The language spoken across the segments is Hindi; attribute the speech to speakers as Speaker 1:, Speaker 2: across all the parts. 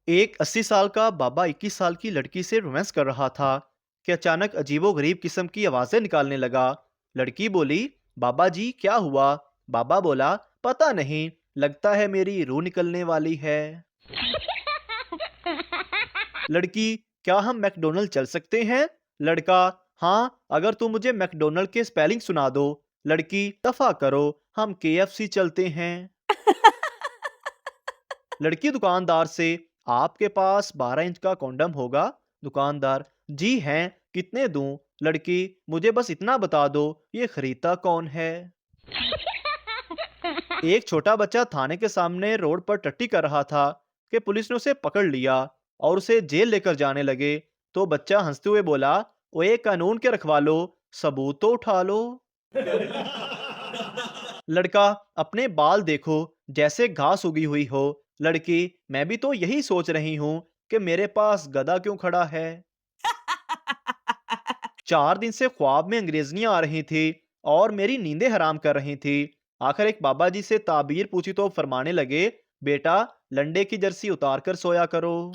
Speaker 1: एक 80 साल का बाबा 21 साल की लड़की से रोमांस कर रहा था कि अचानक अजीबोगरीब किस्म की आवाजें निकालने लगा। लड़की बोली, बाबा जी क्या हुआ? बाबा बोला, पता नहीं, लगता है मेरी रूह निकलने वाली है। लड़की, क्या हम मैकडोनल्ड चल सकते हैं? लड़का, हाँ, अगर तुम मुझे मैकडोनल्ड के स्पेलिंग सुना दो। लड़की, दफा करो, हम केएफसी चलते हैं। लड़की दुकानदार से, आपके पास 12 इंच का कॉन्डम होगा? दुकानदार, जी हैं, कितने दूं? लड़की, मुझे बस इतना बता दो, ये खरीदता कौन है? एक छोटा बच्चा थाने के सामने रोड पर टट्टी कर रहा था कि पुलिस ने उसे पकड़ लिया और उसे जेल लेकर जाने लगे। तो बच्चा हंसते हुए बोला, ओए कानून के रखवालो, सबूत तो उठा लो। लड़का, अपने बाल देखो, जैसे घास उगी हुई हो। लड़की, मैं भी तो यही सोच रही हूँ कि मेरे पास गधा क्यों खड़ा है। 4 दिन से ख्वाब में अंग्रेजनियां आ रही थी और मेरी नींदें हराम कर रही थी। आखिर एक बाबा जी से ताबीर पूछी तो फरमाने लगे, बेटा, लंडे की जर्सी उतार कर सोया करो।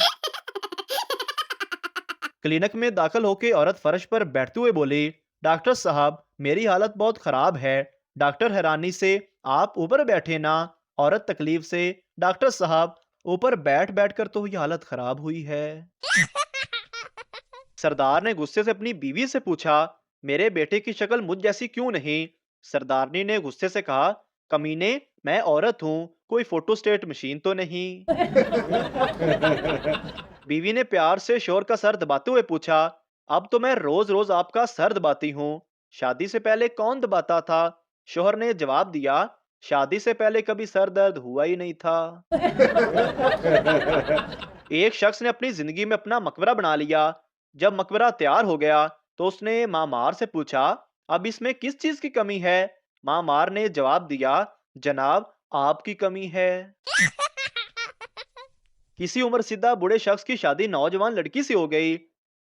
Speaker 1: क्लिनिक में दाखिल होकर औरत फर्श पर बैठते हुए बोली, डॉक्टर साहब, मेरी हालत बहुत खराब है। डॉक्टर हैरानी से, आप ऊपर बैठे ना। औरत तकलीफ से, डॉक्टर साहब, ऊपर बैठ बैठ कर तो ये हालत खराब हुई है। सरदार ने गुस्से से अपनी बीवी से पूछा, मेरे बेटे की शक्ल मुझ जैसी क्यों नहीं? सरदारनी ने गुस्से से कहा, कमीने, मैं औरत हूं, कोई फोटोस्टेट मशीन तो नहीं। बीवी ने प्यार से शोहर का सर दबाते हुए पूछा, अब तो मैं रोज रोज आपका सर दबाती हूँ, शादी से पहले कौन दबाता था? शोहर ने जवाब दिया, शादी से पहले कभी सर दर्द हुआ ही नहीं था। एक शख्स ने अपनी जिंदगी में अपना मकबरा बना लिया। जब मकबरा तैयार हो गया तो उसने मामार से पूछा, अब इसमें किस चीज की कमी है? मामार ने जवाब दिया, जनाब, आपकी कमी है। किसी उम्रसिद्धा बूढ़े शख्स की शादी नौजवान लड़की से हो गई।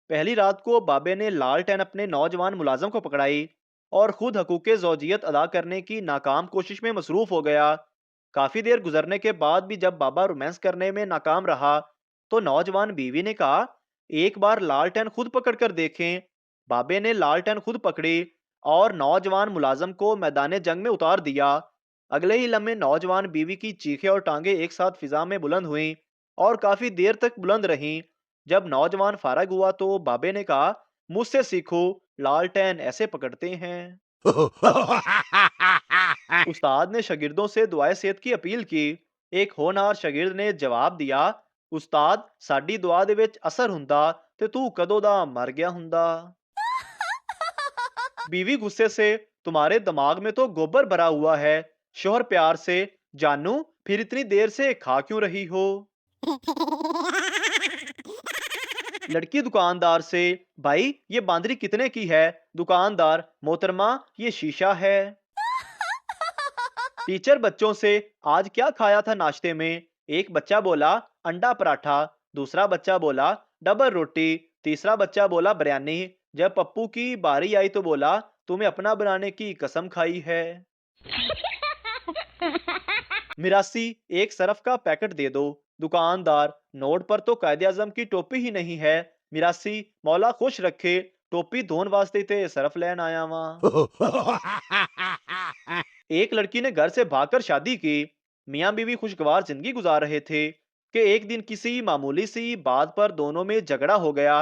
Speaker 1: पहली रात को बाबे ने लालटेन अपने नौजवान मुलाजम को पकड़ाई और खुद हकूक़े ज़ौजियत अदा करने की नाकाम कोशिश में मसरूफ हो गया। काफी देर गुजरने के बाद भी जब बाबा रोमांस करने में नाकाम रहा तो नौजवान बीवी ने कहा, एक बार लालटेन खुद पकड़ कर देखें। बाबे ने लालटेन खुद पकड़ी और नौजवान मुलाजम को मैदान जंग में उतार दिया। अगले ही लम्हे नौजवान बीवी की चीखें और टांगे एक साथ फिजा में बुलंद हुई और काफी देर तक बुलंद रहीं। जब नौजवान फारग हुआ तो बाबे ने कहा, मुझसे सीखो, लालटेन ऐसे पकड़ते हैं। उस्ताद ने शागिर्दों से दुआए सेहत की अपील की। एक होनहार शागिर्द ने जवाब दिया, उस्ताद, साडी दुआ दे विच असर हुंदा ते तू कदों दा मर गया हुंदा। बीवी गुस्से से, तुम्हारे दिमाग में तो गोबर भरा हुआ है। शोहर प्यार से, जानू, फिर इतनी देर से खा क्यों रही हो? लड़की दुकानदार से, भाई ये बांदरी कितने की है? दुकानदार, मोहतरमा, ये शीशा है। टीचर बच्चों से, आज क्या खाया था नाश्ते में? एक बच्चा बोला, अंडा पराठा। दूसरा बच्चा बोला, डबल रोटी। तीसरा बच्चा बोला, बिरयानी। जब पप्पू की बारी आई तो बोला, तुम्हें अपना बनाने की कसम खाई है। मिरासी, एक सरफ का पैकेट दे दो। दुकानदार, नोट पर तो कायदे आजम की टोपी ही नहीं है। मिरासी, मौला खुश रखे, टोपी धोन वास्ते ते सरफ लैन आया वहां। एक लड़की ने घर से भागकर शादी की। मियां बीवी खुशगवार जिंदगी गुजार रहे थे कि एक दिन किसी मामूली सी बात पर दोनों में झगड़ा हो गया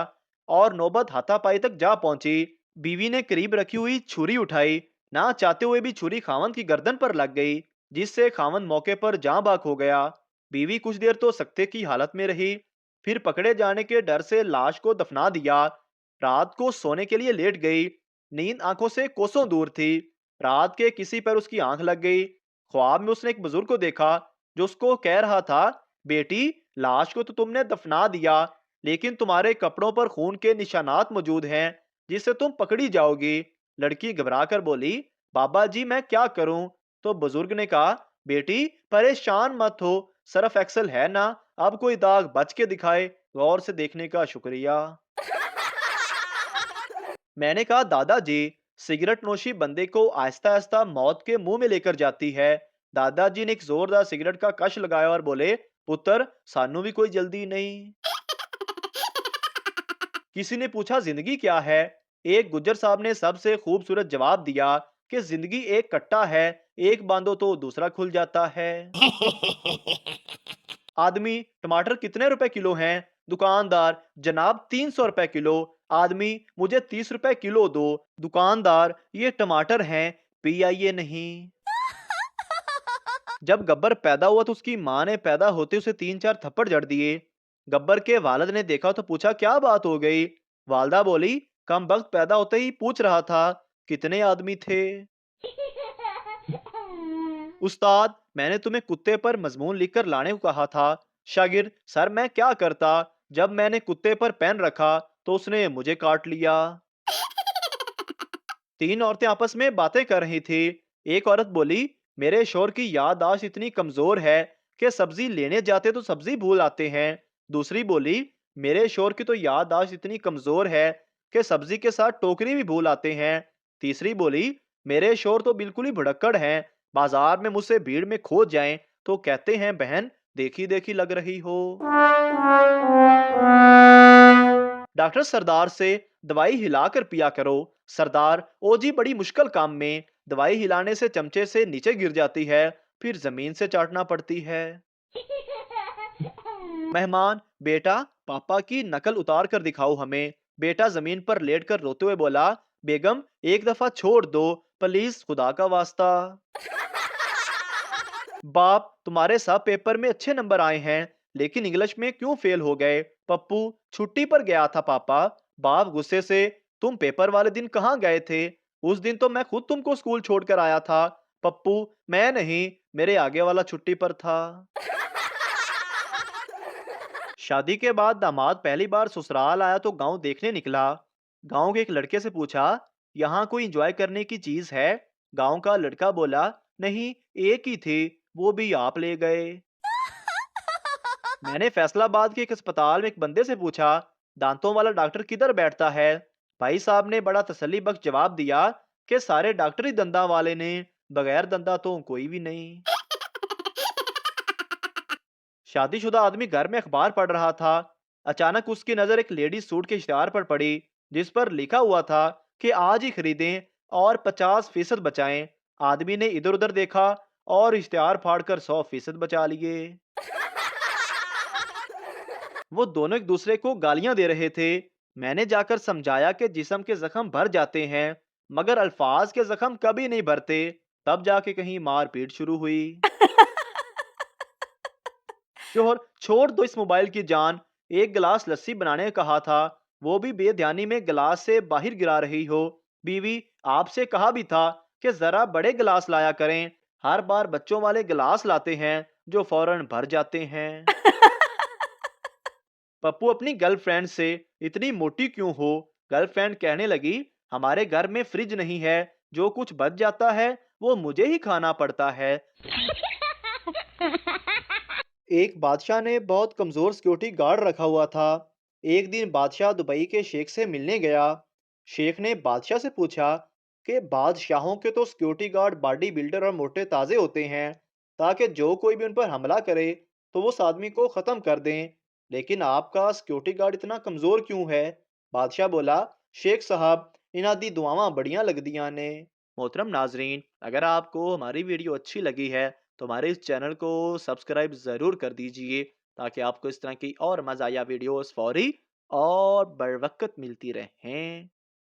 Speaker 1: और नौबत हाथापाई तक जा पहुंची। बीवी ने करीब रखी हुई छुरी उठाई, ना चाहते हुए भी छुरी खावन की गर्दन पर लग गई, जिससे खावन मौके पर जाँ बाक हो गया। बीवी कुछ देर तो सख्ते की हालत में रही, फिर पकड़े जाने के डर से लाश को दफना दिया। रात को सोने के लिए लेट गई। नींद आंखों से कोसों दूर थी। रात के किसी पर उसकी आंख लग गई। ख्वाब में उसने एक बुजुर्ग को देखा जो उसको कह रहा था, बेटी, लाश को तो तुमने दफना दिया, लेकिन तुम्हारे कपड़ों पर खून के निशानात मौजूद हैं, जिससे तुम पकड़ी जाओगी। लड़की घबरा कर बोली, बाबा जी मैं क्या करूं? तो बुजुर्ग ने कहा, बेटी, परेशान मत हो, सरफ एक्सल है ना, अब कोई दाग बच के दिखाए, गौर से देखने का शुक्रिया। मैंने कहा, दादाजी, सिगरेट नोशी बंदे को आहिस्ता आहिस्ता मौत के मुंह में लेकर जाती है। दादाजी ने एक जोरदार सिगरेट का कश लगाया और बोले, पुत्र सानू भी कोई जल्दी नहीं। किसी ने पूछा जिंदगी क्या है? एक गुज्जर साहब ने सबसे खूबसूरत जवाब दिया कि जिंदगी एक कट्टा है, एक बांधो तो दूसरा खुल जाता है। आदमी टमाटर कितने रुपए किलो हैं? दुकानदार जनाब 300 रुपए किलो। आदमी मुझे 30 रुपए किलो दो। दुकानदार ये टमाटर हैं, पी आइए नहीं। जब गब्बर पैदा हुआ तो उसकी माँ ने पैदा होते उसे 3-4 थप्पड़ जड़ दिए। गब्बर के वालिद ने देखा तो पूछा क्या बात हो गई? वालदा बोली, कम वक्त पैदा होते ही पूछ रहा था कितने आदमी थे। उस्ताद, मैंने तुम्हें कुत्ते पर मजमून लिखकर लाने को कहा था। शागिर्द, सर मैं क्या करता? जब मैंने कुत्ते पर पेन रखा तो उसने मुझे काट लिया। तीन औरतें आपस में बातें कर रही थी। एक औरत बोली, मेरे शोहर की याददाश्त इतनी कमजोर है कि सब्जी लेने जाते तो सब्जी भूल आते हैं। दूसरी बोली, मेरे शोहर की तो याददाश्त इतनी कमजोर है कि सब्जी के साथ टोकरी भी भूल आते हैं। तीसरी बोली, मेरे शोहर तो बिल्कुल ही भुड़क्कड़ हैं, बाजार में मुझसे भीड़ में खो जाएं तो कहते हैं बहन देखी देखी लग रही हो। डॉक्टर सरदार से दवाई हिलाकर पिया करो। सरदार, ओ जी बड़ी मुश्किल काम में दवाई हिलाने से चमचे से नीचे गिर जाती है, फिर जमीन से चाटना पड़ती है। मेहमान, बेटा पापा की नकल उतार कर दिखाओ हमें। बेटा जमीन पर लेटकर रोते हुए बोला, बेगम एक दफा छोड़ दो प्लीज खुदा का वास्ता। बाप, तुम्हारे सब पेपर में अच्छे नंबर आए हैं लेकिन इंग्लिश में क्यों फेल हो गए? पप्पू, छुट्टी पर गया था पापा। बाप गुस्से से, तुम पेपर वाले दिन कहाँ गए थे? उस दिन तो मैं खुद तुमको स्कूल छोड़कर आया था। पप्पू, मैं नहीं, मेरे आगे वाला छुट्टी पर था। शादी के बाद दामाद पहली बार ससुराल आया तो गांव देखने निकला। गांव के एक लड़के से पूछा, यहाँ कोई एंजॉय करने की चीज है? गांव का लड़का बोला, नहीं, एक ही थी, वो भी आप ले गए। मैंने फैसलाबाद के एक अस्पताल में एक बंदे से पूछा, दांतों वाला डॉक्टर किधर बैठता है? भाई साहब ने बड़ा तसल्ली बख्श जवाब दिया कि सारे डॉक्टर ही दंदा वाले ने, बगैर दंदा तो कोई भी नहीं। शादीशुदा आदमी घर में अखबार पढ़ रहा था। अचानक उसकी नजर एक लेडी सूट के इश्तिहार पर पड़ी जिस पर लिखा हुआ था कि आज ही खरीदें और 50% बचाएं। आदमी ने इधर उधर देखा और इश्तिहार फाड़कर 100% बचा लिए। वो दोनों एक दूसरे को गालियां दे रहे थे। मैंने जाकर समझाया कि जिस्म के जख्म भर जाते हैं मगर अल्फाज के जख्म कभी नहीं भरते। तब जाके कहीं मारपीट शुरू हुई। शोहर, छोड़ दो इस मोबाइल की जान, एक गिलास लस्सी बनाने को कहा था, वो भी बेध्यानी में गिलास से बाहर गिरा रही हो। बीवी, आपसे कहा भी था कि जरा बड़े गिलास लाया करें, हर बार बच्चों वाले गिलास लाते हैं जो फौरन भर जाते हैं। पप्पू अपनी गर्लफ्रेंड से, इतनी मोटी क्यों हो? गर्लफ्रेंड कहने लगी, हमारे घर में फ्रिज नहीं है, जो कुछ बच जाता है वो मुझे ही खाना पड़ता है। एक बादशाह ने बहुत कमजोर सिक्योरिटी गार्ड रखा हुआ था। एक दिन बादशाह दुबई के शेख से मिलने गया। शेख ने बादशाह से पूछा कि बादशाहों के तो सिक्योरिटी गार्ड बॉडी बिल्डर और मोटे ताजे होते हैं ताकि जो कोई भी उन पर हमला करे तो वो उस आदमी को खत्म कर दें, लेकिन आपका सिक्योरिटी गार्ड इतना कमजोर क्यों है? बादशाह बोला, शेख साहब इन्हां दी दुआवां बड़ियां लगदियां ने। मोहतरम नाजरीन, अगर आपको हमारी वीडियो अच्छी लगी है तो हमारे इस चैनल को सब्सक्राइब ज़रूर कर दीजिए ताकि आपको इस तरह की और मज़ाया वीडियोस फौरी और बर वक्त मिलती रहें।